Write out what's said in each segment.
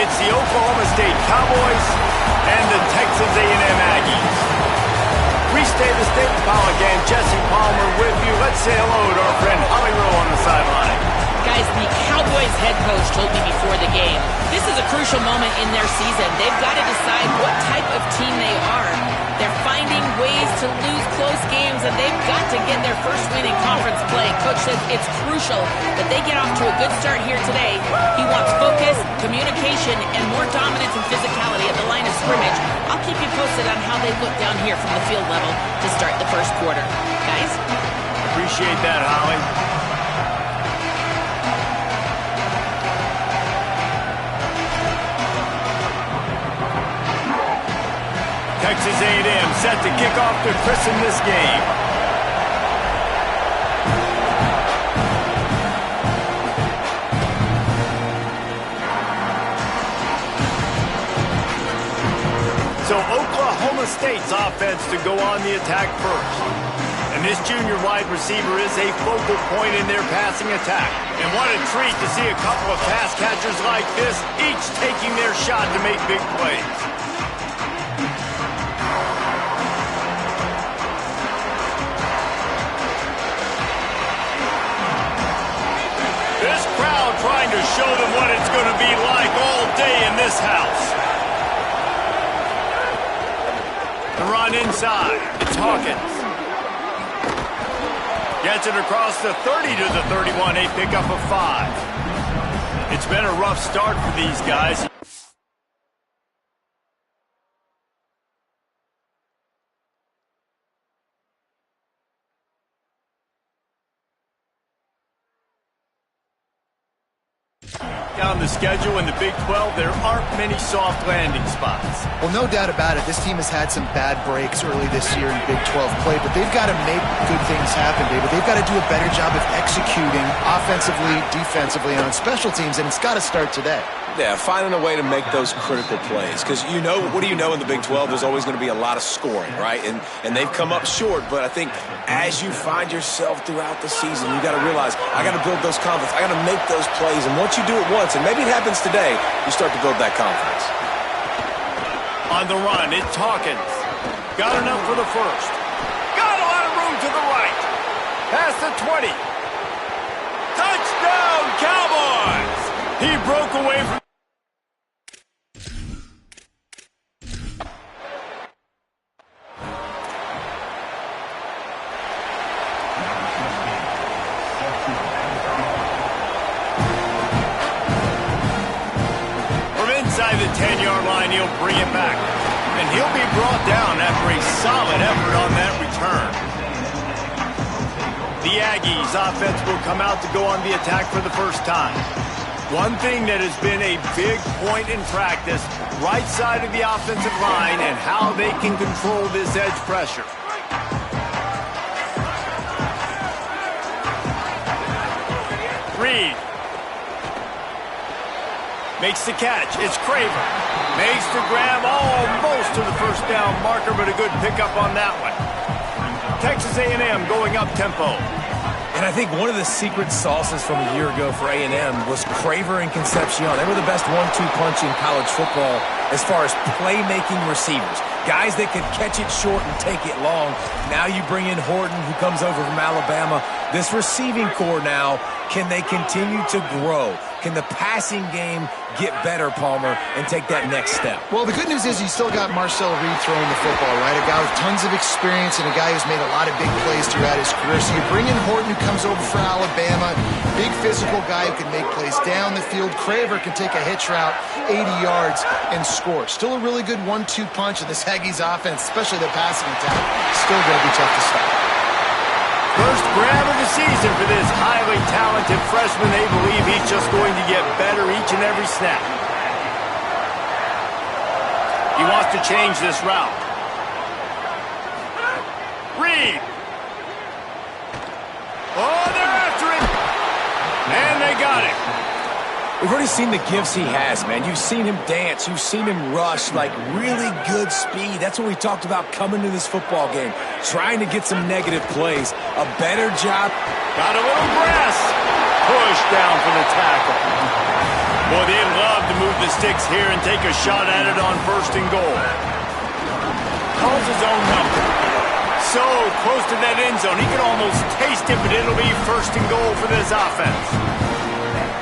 It's the Oklahoma State Cowboys and the Texas A&M Aggies. Restate the state, Paul again. Jesse Palmer with you. Let's say hello to our friend Holly Rowe on the sideline. Guys, the Cowboys head coach told me before the game, this is a crucial moment in their season. They've got to decide what type of team they are. They're finding ways to lose close games, and they've got to get their first win in conference play. Coach says it's crucial that they get off to a good start here today. He wants focus, communication, and more dominance and physicality at the line of scrimmage. I'll keep you posted on how they look down here from the field level to start the first quarter. Guys? Appreciate that, Holly. Texas A&M set to kick off to christen this game. So Oklahoma State's offense to go on the attack first. And this junior wide receiver is a focal point in their passing attack. And what a treat to see a couple of pass catchers like this, each taking their shot to make big plays. This crowd trying to show them what it's going to be like all day in this house. The run inside. It's Hawkins. Gets it across the 30 to the 31, a pickup of 5. It's been a rough start for these guys. Down the schedule in the Big 12, there aren't many soft landing spots. Well, no doubt about it. This team has had some bad breaks early this year in Big 12 play, but they've got to make good things happen, David. They've got to do a better job of executing offensively, defensively, and on special teams, and it's got to start today. Yeah, finding a way to make those critical plays. Because what do you know in the Big 12? There's always going to be a lot of scoring, right? And they've come up short, but I think as you find yourself throughout the season, you got to realize, I got to build those confidence. I got to make those plays. And once you do it once, and maybe it happens today, you start to build that confidence. On the run, it's Hawkins. Got enough for the first. Got a lot of room to the right. Past the 20. Touchdown, Cowboys! He broke away from... inside the 10-yard line, he'll bring it back. And he'll be brought down after a solid effort on that return. The Aggies offense will come out to go on the attack for the first time. One thing that has been a big point in practice, right side of the offensive line and how they can control this edge pressure. Reed. Makes the catch. It's Craver. Makes the grab almost to the first down marker, but a good pickup on that one. Texas A&M going up tempo. And I think one of the secret sauces from a year ago for A&M was Craver and Concepcion. They were the best 1-2 punch in college football as far as playmaking receivers. Guys that could catch it short and take it long. Now you bring in Horton, who comes over from Alabama. This receiving core now, can they continue to grow? Can the passing game get better, Palmer, and take that next step? Well, the good news is you still got Marcel Reed throwing the football, right? A guy with tons of experience and a guy who's made a lot of big plays throughout his career. So you bring in Horton, who comes over for Alabama, big physical guy who can make plays down the field. Craver can take a hitch route, 80 yards, and score. Still a really good 1-2 punch in this Aggies offense, especially the passing attack. Still going to be tough to stop. First grab of the season for this highly talented freshman. They believe he's just going to get better each and every snap. He wants to change this route. Reed. Oh, they're after it. And they got it. We've already seen the gifts he has, man. You've seen him dance. You've seen him rush, like really good speed. That's what we talked about coming to this football game. Trying to get some negative plays. A better job. Got a little grass. Push down for the tackle. Boy, they'd love to move move the sticks here and take a shot at it on 1st and goal. Calls his own number. So close to that end zone, he can almost taste it, but it'll be 1st and goal for this offense.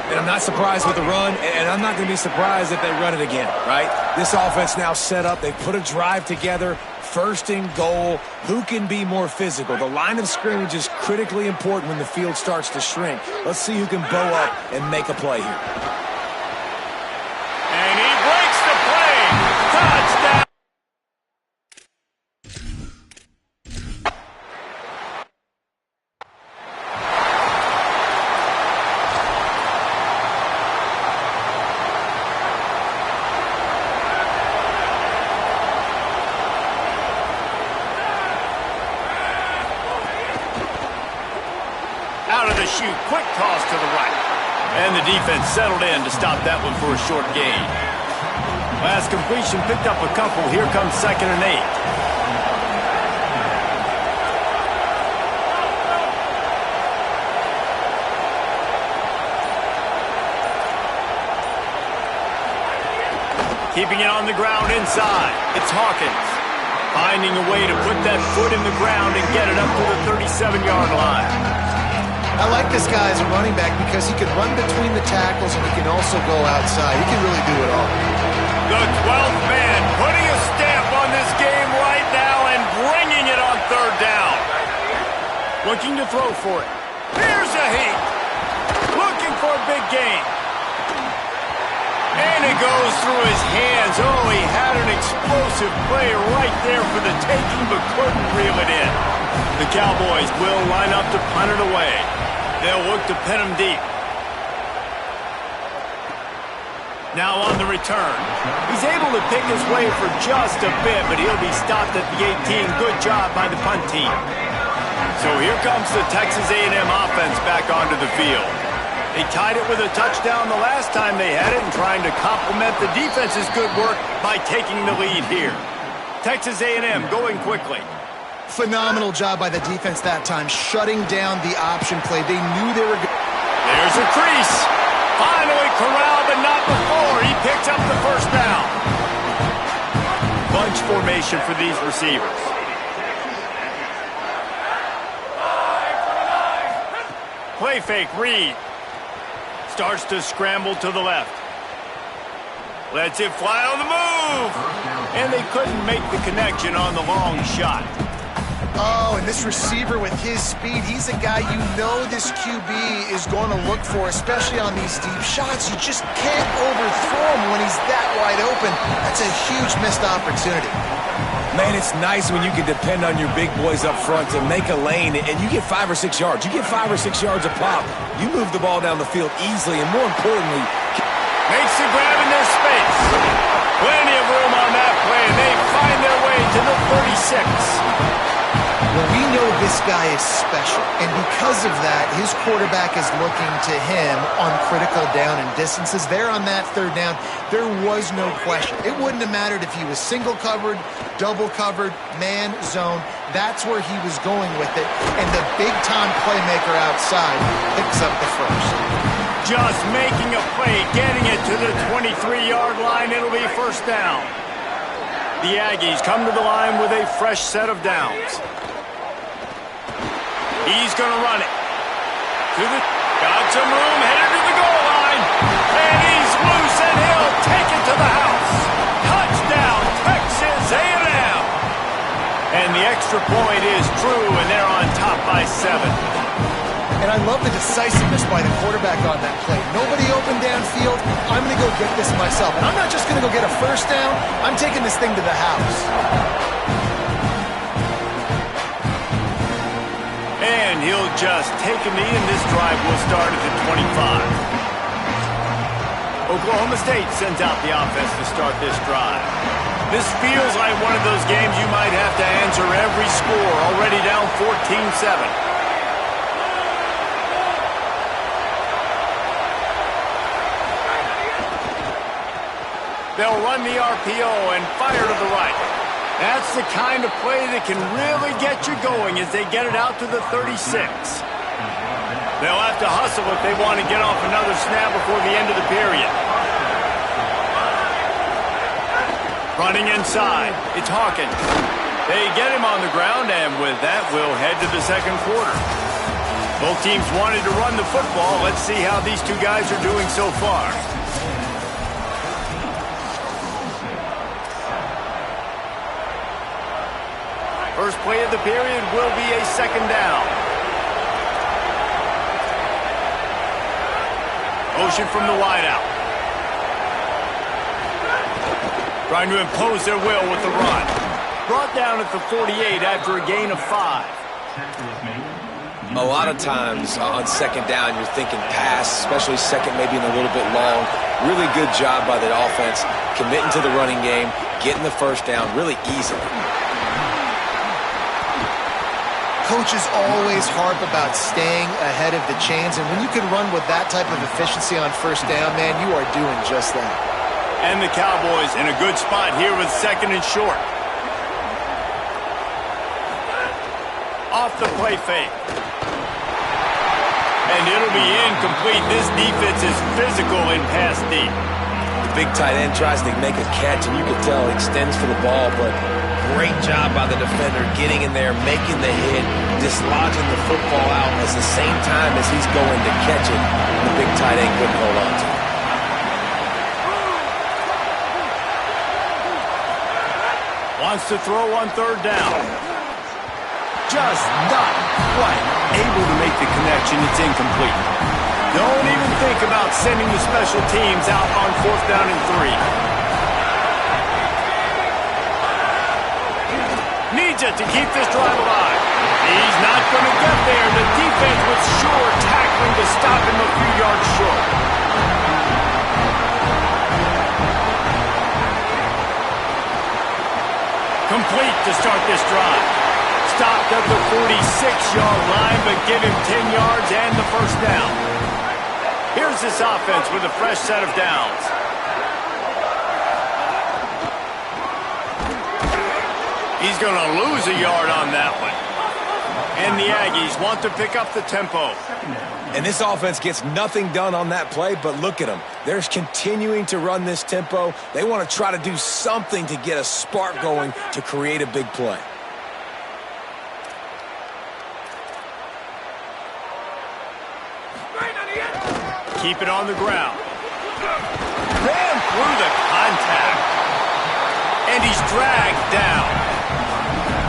And I'm not surprised with the run, and I'm not going to be surprised if they run it again, right? This offense now set up. They've put a drive together. 1st and goal. Who can be more physical? The line of scrimmage is critically important when the field starts to shrink. Let's see who can bow up and make a play here. And he breaks the play. Touchdown. Out of the chute, quick toss to the right. And the defense settled in to stop that one for a short gain. Last completion picked up a couple. Here comes 2nd and 8. Keeping it on the ground inside. It's Hawkins. Finding a way to put that foot in the ground and get it up to the 37-yard line. I like this guy as a running back because he can run between the tackles and he can also go outside. He can really do it all. The 12th man putting a stamp on this game right now and bringing it on 3rd down. Looking to throw for it. Here's a heat. Looking for a big gain. And it goes through his hands. Oh, he had an explosive play right there for the taking, but couldn't reel it in. The Cowboys will line up to punt it away. They'll look to pin him deep. Now on the return. He's able to pick his way for just a bit, but he'll be stopped at the 18. Good job by the punt team. So here comes the Texas A&M offense back onto the field. They tied it with a touchdown the last time they had it and trying to complement the defense's good work by taking the lead here. Texas A&M going quickly. Phenomenal job by the defense that time, shutting down the option play. They knew they were good. There's a crease. Finally corralled, but not before. He picks up the 1st down. Bunch formation for these receivers. Play fake, Reed. Starts to scramble to the left. Lets it fly on the move. And they couldn't make the connection on the long shot. Oh, and this receiver with his speed, he's a guy you know this QB is going to look for, especially on these deep shots. You just can't overthrow him when he's that wide open. That's a huge missed opportunity. Man, it's nice when you can depend on your big boys up front to make a lane, and you get 5 or 6 yards. You get 5 or 6 yards a pop. You move the ball down the field easily, and more importantly, makes the grab in their space. Plenty of room on that play, and they find their way to the 36. Well, we know this guy is special, and because of that, his quarterback is looking to him on critical down and distances. There on that 3rd down, there was no question. It wouldn't have mattered if he was single covered, double covered, man, zone. That's where he was going with it, and the big-time playmaker outside picks up the 1st. Just making a play, getting it to the 23-yard line. It'll be 1st down. The Aggies come to the line with a fresh set of downs. He's going to run it. Got some room, headed to the goal line. And he's loose, and he'll take it to the house. Touchdown, Texas A&M. And the extra point is true, and they're on top by 7. And I love the decisiveness by the quarterback on that play. Nobody open downfield. I'm going to go get this myself. And I'm not just going to go get a 1st down. I'm taking this thing to the house. And he'll just take a knee, and this drive will start at the 25. Oklahoma State sends out the offense to start this drive. This feels like one of those games you might have to answer every score, already down 14-7. They'll run the RPO and fire to the right. That's the kind of play that can really get you going as they get it out to the 36. They'll have to hustle if they want to get off another snap before the end of the period. Running inside, it's Hawkins. They get him on the ground, and with that, we'll head to the second quarter. Both teams wanted to run the football. Let's see how these two guys are doing so far. First play of the period will be a second down. Motion from the wideout. Trying to impose their will with the run. Brought down at the 48 after a gain of 5. A lot of times on second down, you're thinking pass, especially second maybe in a little bit long. Really good job by the offense, committing to the running game, getting the first down really easily. Coaches always harp about staying ahead of the chains, and when you can run with that type of efficiency on first down, man, you are doing just that. And the Cowboys in a good spot here with second and short. Off the play fake. And it'll be incomplete. This defense is physical in pass deep. The big tight end tries to make a catch, and you can tell he extends for the ball, but great job by the defender getting in there, making the hit, dislodging the football out at the same time as he's going to catch it. The big tight end couldn't hold on to it. Wants to throw on third down. Just not quite able to make the connection. It's incomplete. Don't even think about sending the special teams out on fourth down and 3. Needs it to keep this drive alive. He's not going to get there. The defense was sure tackling to stop him a few yards short. Complete to start this drive. Stopped at the 46-yard line, but give him 10 yards and the first down. Here's this offense with a fresh set of downs. He's going to lose a yard on that one. And the Aggies want to pick up the tempo. And this offense gets nothing done on that play, but look at them. They're continuing to run this tempo. They want to try to do something to get a spark going to create a big play. Keep it on the ground. Ran through the contact. And he's dragged down.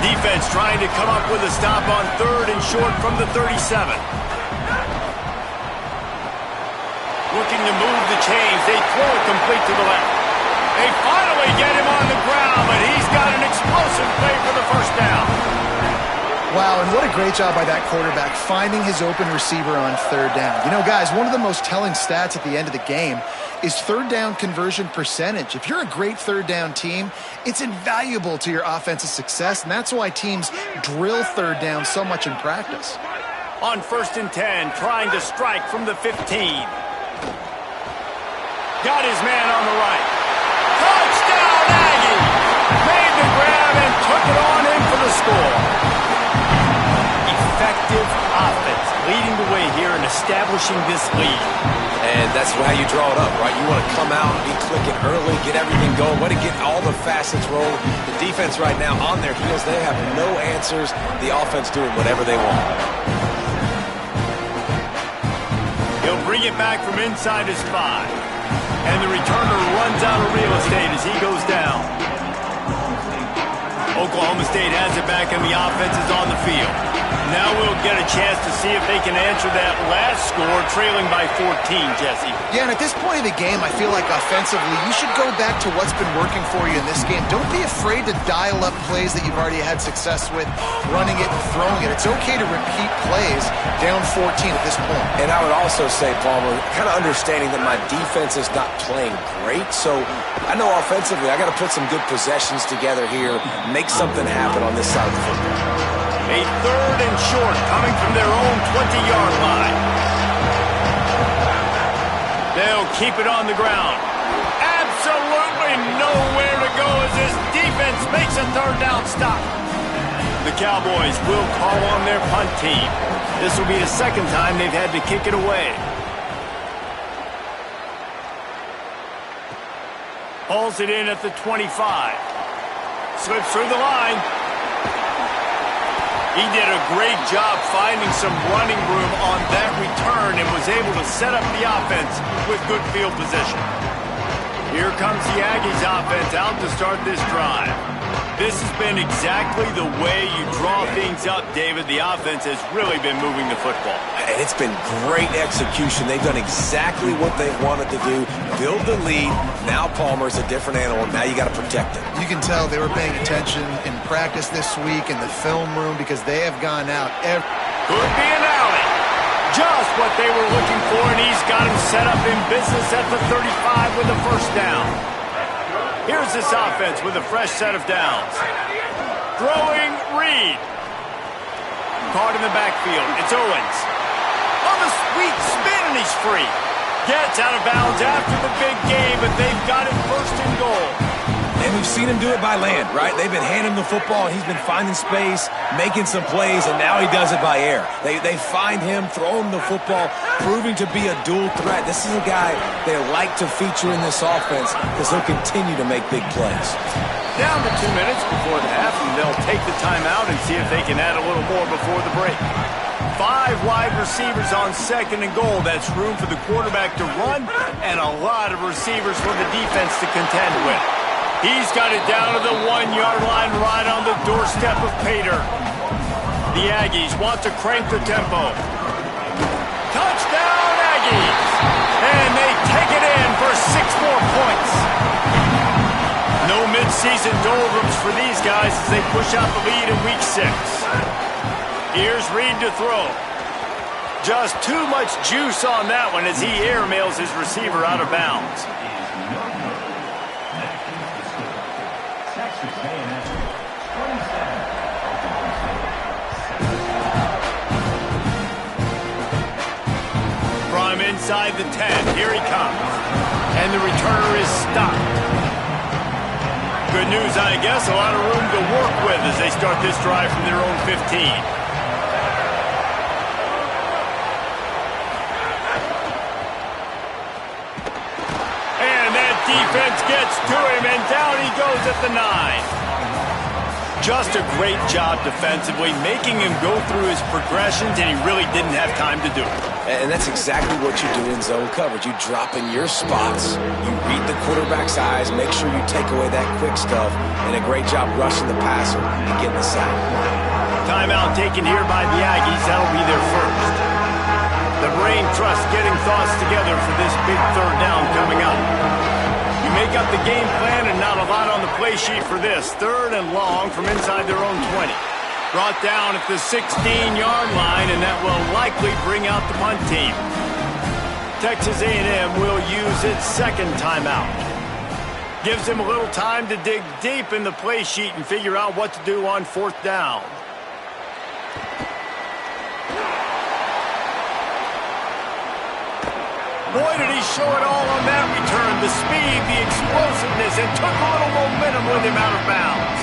Defense trying to come up with a stop on third and short from the 37. Looking to move the chains. They throw it complete to the left. They finally get him on the ground, but he's got an explosive play for the first down. Wow, and what a great job by that quarterback finding his open receiver on third down. You know, guys, one of the most telling stats at the end of the game is third down conversion percentage. If you're a great third down team, it's invaluable to your offensive success, and that's why teams drill third down so much in practice. On first and 10, trying to strike from the 15. Got his man on the right. Touchdown, Aggie! Made the grab and took it on in for the score. Effective offense leading the way here and establishing this lead. And that's how you draw it up, right? You want to come out, be clicking early, get everything going, want to get all the facets rolling. The defense right now on their heels, they have no answers. The offense doing whatever they want. He'll bring it back from inside his 5. And the returner runs out of real estate as he goes down. Oklahoma State has it back and the offense is on the field. Now we'll get a chance to see if they can answer that last score, trailing by 14, Jesse. Yeah, and at this point of the game, I feel like offensively, you should go back to what's been working for you in this game. Don't be afraid to dial up plays that you've already had success with, running it and throwing it. It's okay to repeat plays down 14 at this point. And I would also say, Palmer, kind of understanding that my defense is not playing great, so I know offensively I got to put some good possessions together here, make something happen on this side of the football. A third and short coming from their own 20-yard line. They'll keep it on the ground. Absolutely nowhere to go as this defense makes a third down stop. The Cowboys will call on their punt team. This will be the second time they've had to kick it away. Hauls it in at the 25. Slips through the line. He did a great job finding some running room on that return and was able to set up the offense with good field position. Here comes the Aggies offense out to start this drive. This has been exactly the way you draw things up, David. The offense has really been moving the football. And it's been great execution. They've done exactly what they wanted to do. Build the lead. Now Palmer's a different animal. Now you got to protect him. You can tell they were paying attention in practice this week in the film room because they have gone out every... Could be an alley. Just what they were looking for, and he's got him set up in business at the 35 with a first down. Here's this offense with a fresh set of downs. Throwing Reed. Caught in the backfield. It's Owens. On the sweet spin, and he's free. Gets out of bounds after the big game, but they've got it first and goal. And we've seen him do it by land, right? They've been handing him the football, and he's been finding space, making some plays, and now he does it by air. They find him, throw him the football, proving to be a dual threat. This is a guy they like to feature in this offense because he'll continue to make big plays. Down to 2 minutes before the half, and they'll take the timeout and see if they can add a little more before the break. 5 wide receivers on second and goal. That's room for the quarterback to run and a lot of receivers for the defense to contend with. He's got it down to the 1-yard line right on the doorstep of Pater. The Aggies want to crank the tempo. Touchdown, Aggies! And they take it in for 6 more points. No mid-season doldrums for these guys as they push out the lead in week 6. Here's Reed to throw. Just too much juice on that one as he airmails his receiver out of bounds. From inside the 10, here he comes. And the returner is stopped. Good news, I guess, a lot of room to work with as they start this drive from their own 15. Defense gets to him, and down he goes at the 9. Just a great job defensively, making him go through his progressions, and he really didn't have time to do it. And that's exactly what you do in zone coverage. You drop in your spots, you read the quarterback's eyes, make sure you take away that quick stuff, and a great job rushing the passer and getting the sack. Timeout taken here by the Aggies. That'll be their first. The brain trust getting thoughts together for this big third down coming up. You make up the game plan and not a lot on the play sheet for this. 3rd and long from inside their own 20. Brought down at the 16-yard line, and that will likely bring out the punt team. Texas A&M will use its second timeout. Gives them a little time to dig deep in the play sheet and figure out what to do on 4th down. Boy, did he show it all on that return. The speed, the explosiveness, and took a little momentum with him out of bounds.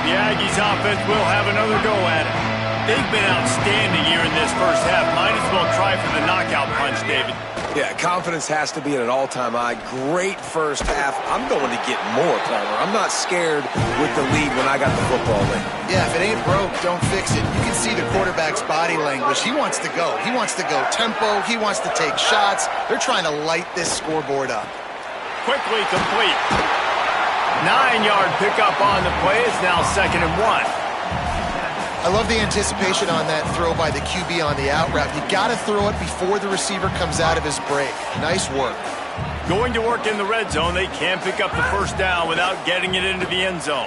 The Aggies offense will have another go at it. They've been outstanding here in this first half. Might as well try for the knockout punch, David. Yeah, confidence has to be at an all-time high. Great first half. I'm going to get more, Palmer. I'm not scared with the lead when I got the football in. Yeah, if it ain't broke, don't fix it. You can see the quarterback's body language. He wants to go. He wants to go tempo. He wants to take shots. They're trying to light this scoreboard up. Quickly complete. 9-yard pickup on the play. It's now 2nd and 1. I love the anticipation on that throw by the QB on the out route. You got to throw it before the receiver comes out of his break. Nice work. Going to work in the red zone. They can pick up the first down without getting it into the end zone.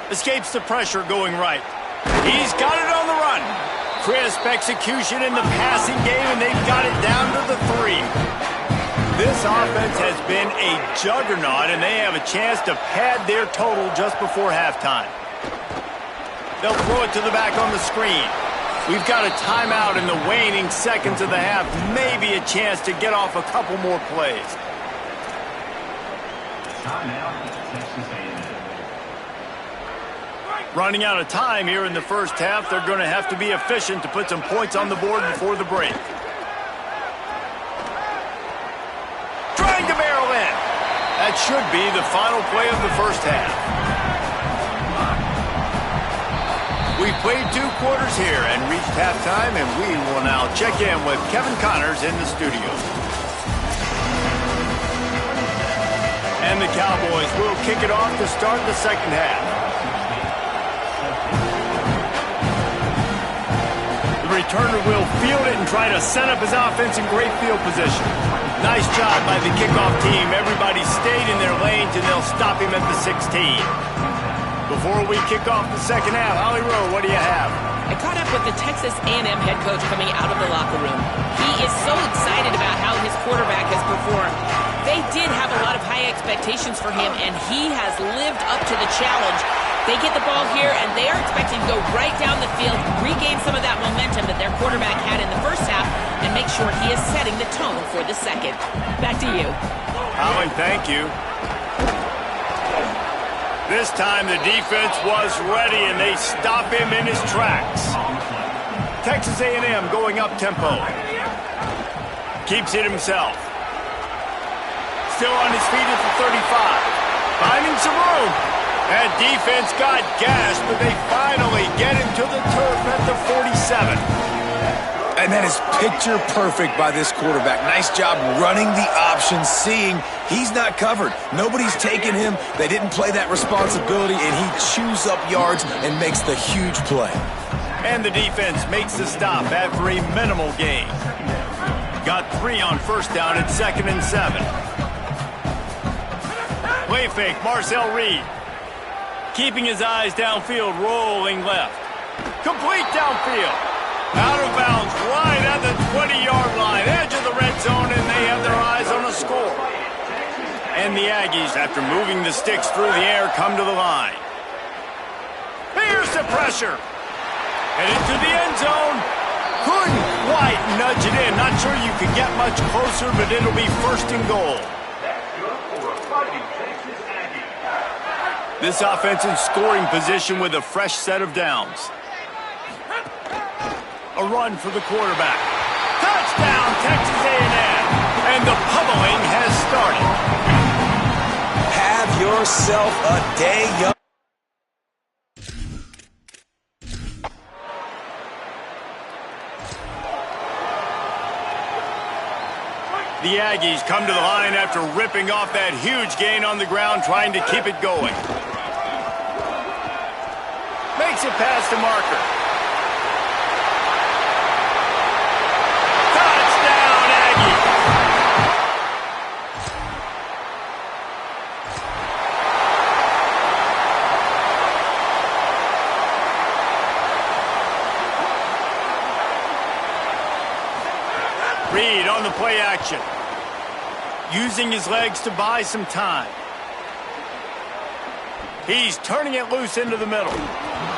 Escapes the pressure going right. He's got it on the run. Crisp execution in the passing game, and they've got it down to the 3. This offense has been a juggernaut, and they have a chance to pad their total just before halftime. They'll throw it to the back on the screen. We've got a timeout in the waning seconds of the half. Maybe a chance to get off a couple more plays. Running out of time here in the first half. They're going to have to be efficient to put some points on the board before the break. Trying to barrel in. That should be the final play of the first half. We played 2 quarters here and reached halftime, and we will now check in with Kevin Connors in the studio. And the Cowboys will kick it off to start the second half. The returner will field it and try to set up his offense in great field position. Nice job by the kickoff team. Everybody stayed in their lanes, and they'll stop him at the 16. Before we kick off the second half, Holly Rowe, what do you have? I caught up with the Texas A&M head coach coming out of the locker room. He is so excited about how his quarterback has performed. They did have a lot of high expectations for him, and he has lived up to the challenge. They get the ball here, and they are expecting to go right down the field, regain some of that momentum that their quarterback had in the first half, and make sure he is setting the tone for the second. Back to you. Holly, thank you. This time the defense was ready, and they stop him in his tracks. Texas A&M going up tempo. Keeps it himself. Still on his feet at the 35. Finding some room. That defense got gashed, but they finally get him to the turf at the 47. And that is picture perfect by this quarterback. Nice job running the option, seeing he's not covered. Nobody's taking him. They didn't play that responsibility, and he chews up yards and makes the huge play. And the defense makes the stop after a minimal gain. Got 3 on first down at 2nd and 7. Play fake, Marcel Reed. Keeping his eyes downfield, rolling left. Complete downfield. Out of bounds, right at the 20-yard line, edge of the red zone, and they have their eyes on a score. And the Aggies, after moving the sticks through the air, come to the line. Here's the pressure. Headed to the end zone. Couldn't quite nudge it in. Not sure you could get much closer, but it'll be 1st and goal. This offense in scoring position with a fresh set of downs. A run for the quarterback. Touchdown, Texas A&M. And the pummeling has started. Have yourself a day, young. The Aggies come to the line after ripping off that huge gain on the ground, trying to keep it going. Makes it past the marker. Touchdown, Aggie! Reed on the play action. Using his legs to buy some time. He's turning it loose into the middle.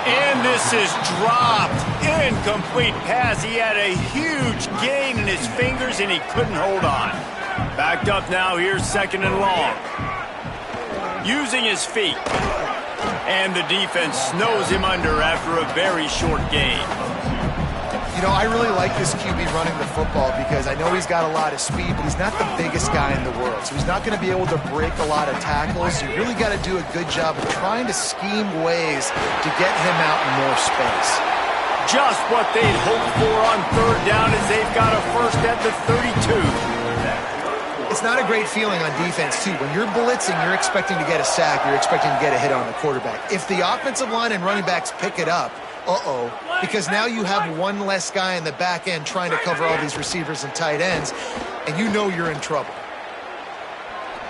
And this is dropped. Incomplete pass. He had a huge gain in his fingers, and he couldn't hold on. Backed up now. Here's 2nd and long. Using his feet. And the defense snows him under after a very short gain. You know, I really like this QB running the football because I know he's got a lot of speed, but he's not the biggest guy in the world. So he's not going to be able to break a lot of tackles. You really got to do a good job of trying to scheme ways to get him out in more space. Just what they'd hoped for on 3rd down as they've got a first at the 32. It's not a great feeling on defense, too. When you're blitzing, you're expecting to get a sack. You're expecting to get a hit on the quarterback. If the offensive line and running backs pick it up, because now you have one less guy in the back end trying to cover all these receivers and tight ends, and you know you're in trouble.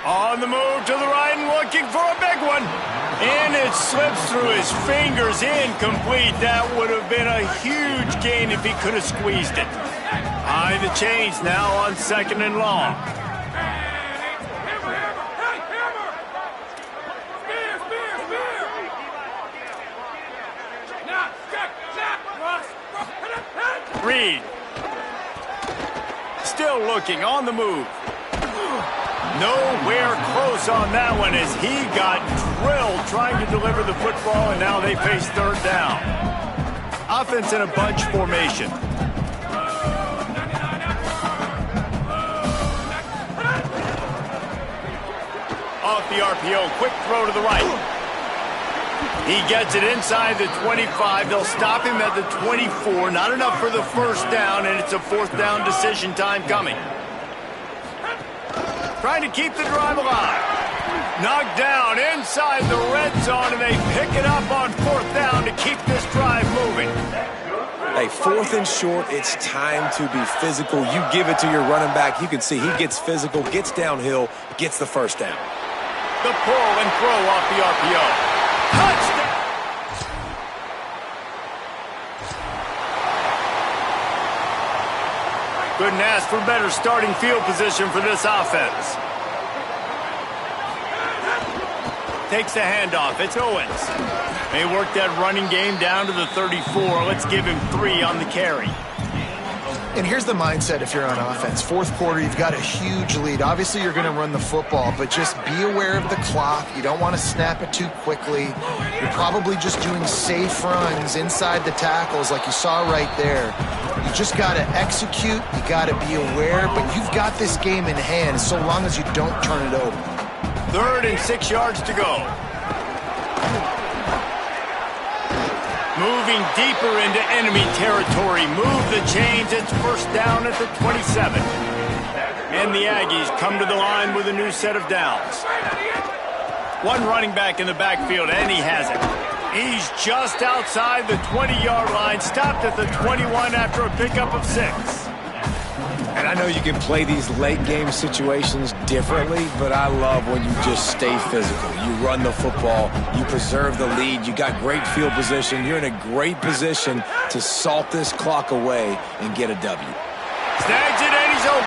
On the move to the right and looking for a big one. And it slips through his fingers, incomplete. That would have been a huge gain if he could have squeezed it. High the chains now on 2nd and long. Reed. Still looking on the move. Nowhere close on that one as he got drilled trying to deliver the football, and now they face 3rd down. Offense in a bunch formation. Off the RPO, quick throw to the right. He gets it inside the 25. They'll stop him at the 24. Not enough for the first down, and it's a fourth down decision time coming. Trying to keep the drive alive. Knocked down inside the red zone, and they pick it up on fourth down to keep this drive moving. Hey, fourth and short, it's time to be physical. You give it to your running back. You can see he gets physical, gets downhill, gets the first down. The pull and throw off the RPO. Touchdown! Couldn't ask for better starting field position for this offense. Takes the handoff. It's Owens. They work that running game down to the 34. Let's give him 3 on the carry. And here's the mindset if you're on offense. Fourth quarter, you've got a huge lead. Obviously, you're going to run the football, but just be aware of the clock. You don't want to snap it too quickly. You're probably just doing safe runs inside the tackles like you saw right there. You just got to execute. You got to be aware, but you've got this game in hand so long as you don't turn it over. 3rd and 6 yards to go. Moving deeper into enemy territory. Move the chains. It's first down at the 27. And the Aggies come to the line with a new set of downs. One running back in the backfield, and he has it. He's just outside the 20-yard line. Stopped at the 21 after a pickup of 6. And I know you can play these late-game situations differently, but I love when you just stay physical. You run the football, you preserve the lead, you got great field position, you're in a great position to salt this clock away and get a W. Snags it, and he's open.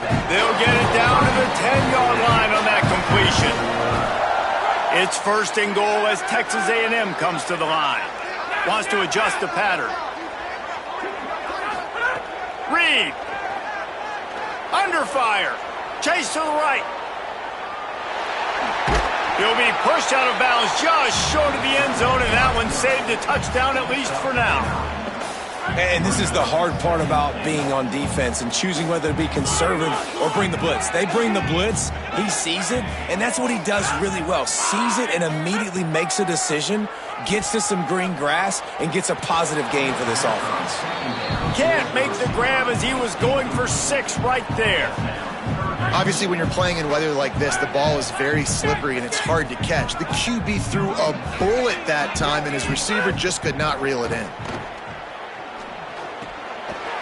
They'll get it down to the 10-yard line on that completion. It's 1st and goal as Texas A&M comes to the line. Wants to adjust the pattern. Reed. Under fire. Chase to the right. He'll be pushed out of bounds just short of the end zone, and that one saved a touchdown at least for now. And this is the hard part about being on defense and choosing whether to be conservative or bring the blitz. They bring the blitz, he sees it, and that's what he does really well. Sees it and immediately makes a decision, gets to some green grass, and gets a positive gain for this offense. Can't make the grab as he was going for 6 right there. Obviously, when you're playing in weather like this, the ball is very slippery and it's hard to catch. The QB threw a bullet that time, and his receiver just could not reel it in.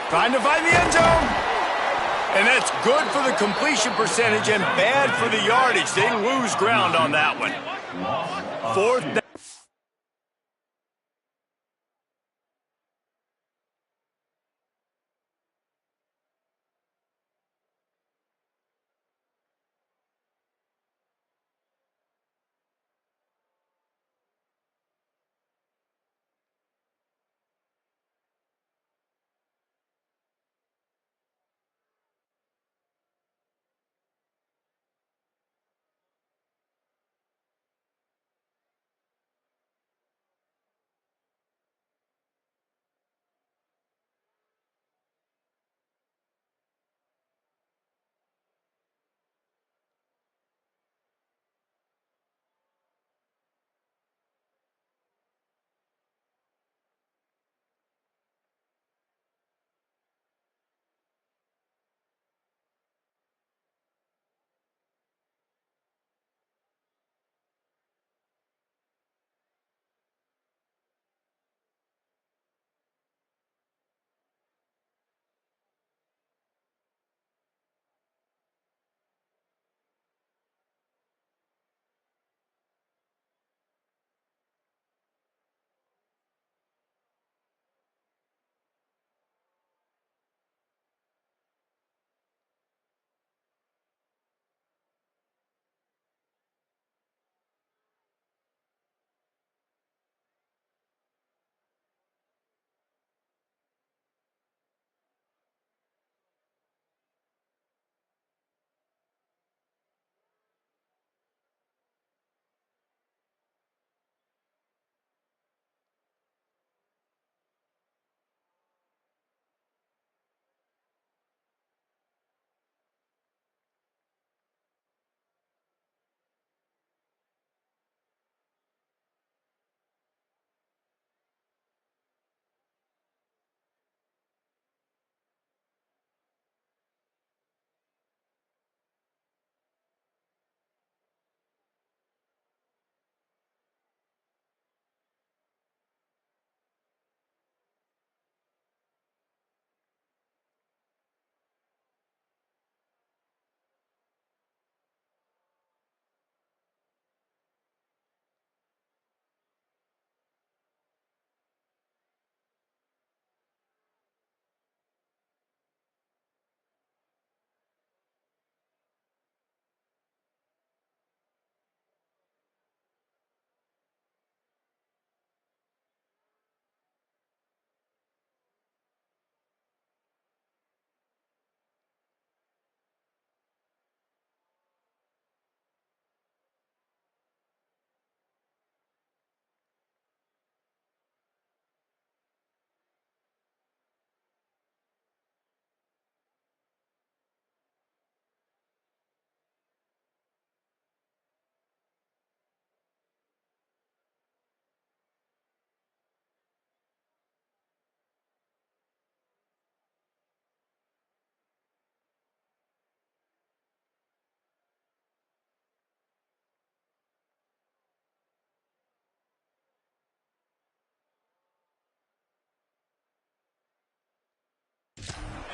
Trying to find the end zone. And that's good for the completion percentage and bad for the yardage. They lose ground on that one. 4th down.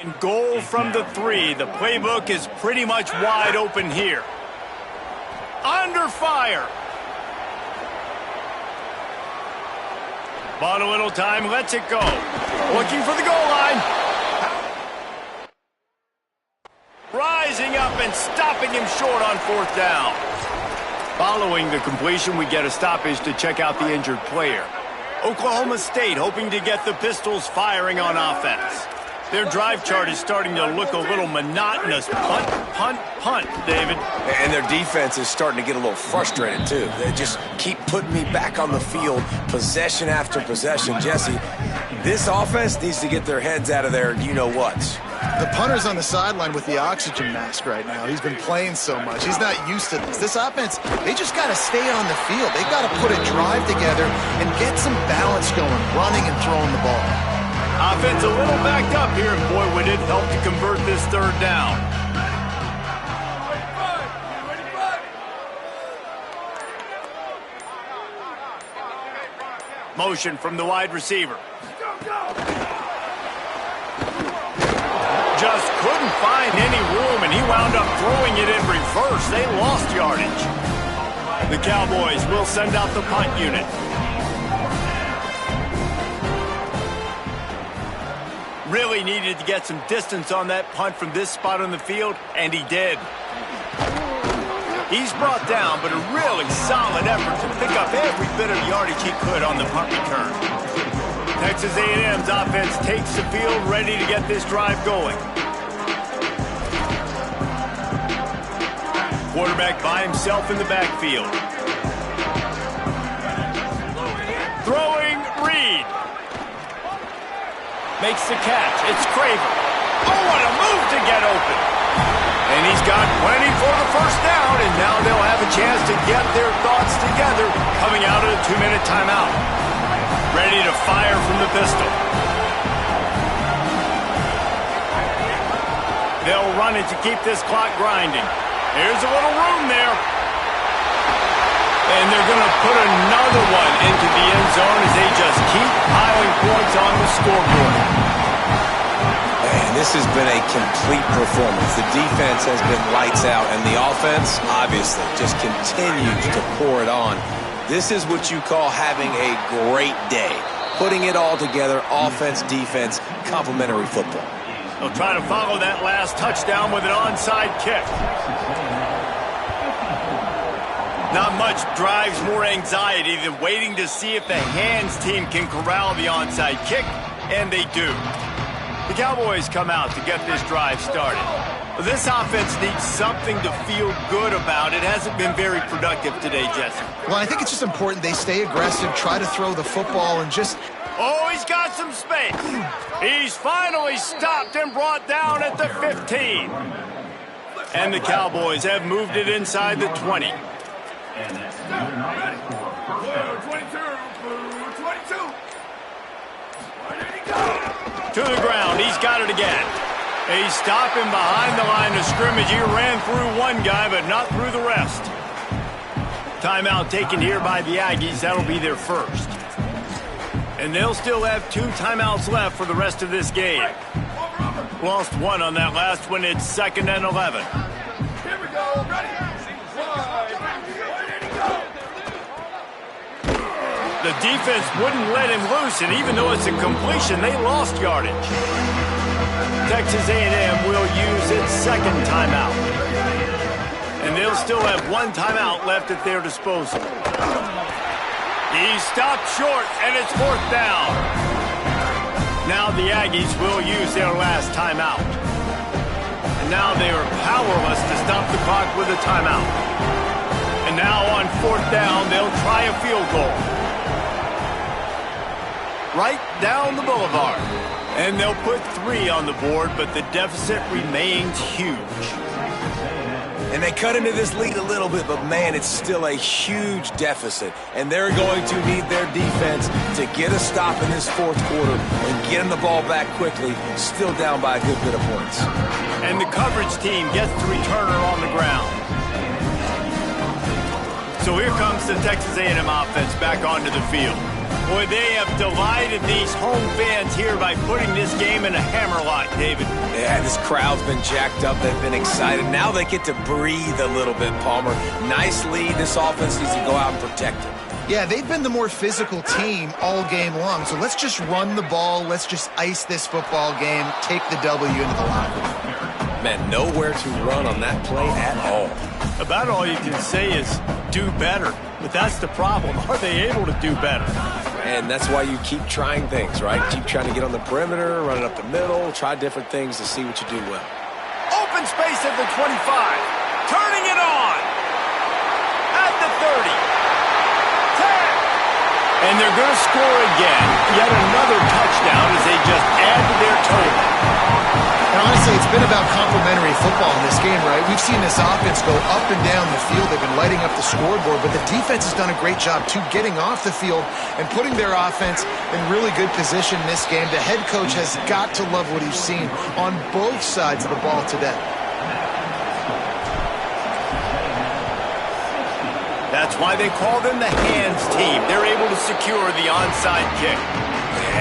And goal from the 3. The playbook is pretty much wide open here. Under fire. Bought a little time, lets it go. Looking for the goal line. Right. up and stopping him short on 4th down. Following the completion, we get a stoppage to check out the injured player. Oklahoma State hoping to get the Pistols firing on offense. Their drive chart is starting to look a little monotonous. Punt, punt, punt, David. And their defense is starting to get a little frustrated, too. They just keep putting me back on the field, possession after possession. Jesse, this offense needs to get their heads out of their you-know-whats. The punter's on the sideline with the oxygen mask right now. He's been playing so much. He's not used to this. This offense, they just got to stay on the field. They got to put a drive together and get some balance going, running and throwing the ball. Offense a little backed up here, and boy, would it help to convert this 3rd down. Motion from the wide receiver. Just couldn't find any room, and he wound up throwing it in reverse. They lost yardage. The Cowboys will send out the punt unit. Really needed to get some distance on that punt from this spot on the field, and he did. He's brought down, but a really solid effort to pick up every bit of yardage he could on the punt return. Texas A&M's offense takes the field, ready to get this drive going. Quarterback by himself in the backfield. Throwing, Reed. Makes the catch. It's Craver. Oh, what a move to get open. And he's got plenty for the 1st down, and now they'll have a chance to get their thoughts together coming out of the 2-minute timeout. Ready to fire from the pistol. They'll run it to keep this clock grinding. Here's a little room there. And they're going to put another one into the end zone as they just keep piling points on the scoreboard. Man, this has been a complete performance. The defense has been lights out, and the offense, obviously, just continues to pour it on. This is what you call having a great day. Putting it all together, offense, defense, complementary football. They'll try to follow that last touchdown with an onside kick. Not much drives more anxiety than waiting to see if the hands team can corral the onside kick, and they do. The Cowboys come out to get this drive started. This offense needs something to feel good about. It hasn't been very productive today, Jesse. Well, I think it's just important they stay aggressive, try to throw the football, and just... Oh, he's got some space. He's finally stopped and brought down at the 15. And the Cowboys have moved it inside the 20. To the ground, he's got it again. He's stopping behind the line of scrimmage. He ran through one guy, but not through the rest. Timeout taken here by the Aggies. That'll be their 1st. And they'll still have 2 timeouts left for the rest of this game. Lost one on that last one. It's 2nd and 11. Here we go. Ready. The defense wouldn't let him loose, and even though it's a completion, they lost yardage. Texas A&M will use its 2nd timeout. And they'll still have 1 timeout left at their disposal. He stopped short, and it's 4th down. Now the Aggies will use their last timeout. And now they are powerless to stop the clock with a timeout. And now on 4th down, they'll try a field goal. Right down the boulevard. And they'll put 3 on the board, but the deficit remains huge. And they cut into this lead a little bit, but man, it's still a huge deficit. And they're going to need their defense to get a stop in this 4th quarter and get them the ball back quickly, still down by a good bit of points. And the coverage team gets the returner on the ground. So here comes the Texas A&M offense back onto the field. Boy, they have delighted these home fans here by putting this game in a hammerlock, David. Yeah, this crowd's been jacked up. They've been excited. Now they get to breathe a little bit, Palmer. Nice lead. This offense needs to go out and protect it. Yeah, they've been the more physical team all game long. So let's just run the ball. Let's just ice this football game, take the W into the locker room. Man, nowhere to run on that play at all. About all you can say is do better. But that's the problem. Are they able to do better? And that's why you keep trying things, right? Keep trying to get on the perimeter, run it up the middle, try different things to see what you do well. Open space at the 25. Turning it on. At the 30. 10. And they're going to score again. Yet another touchdown as they just add to their total. And honestly, it's been about complementary football in this game, right? We've seen this offense go up and down the field. They've been lighting up the scoreboard, but the defense has done a great job, too, getting off the field and putting their offense in really good position in this game. The head coach has got to love what he's seen on both sides of the ball today. That's why they call them the hands team. They're able to secure the onside kick.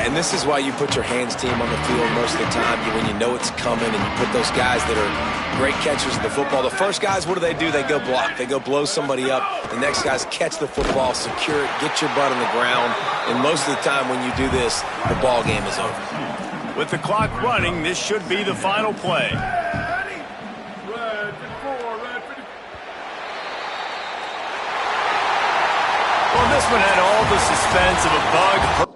And this is why you put your hands team on the field most of the time when you know it's coming, and you put those guys that are great catchers of the football. The first guys, what do? They go block. They go blow somebody up. The next guys catch the football, secure it, get your butt on the ground. And most of the time when you do this, the ball game is over. With the clock running, this should be the final play. Well, this one had all the suspense of a bug.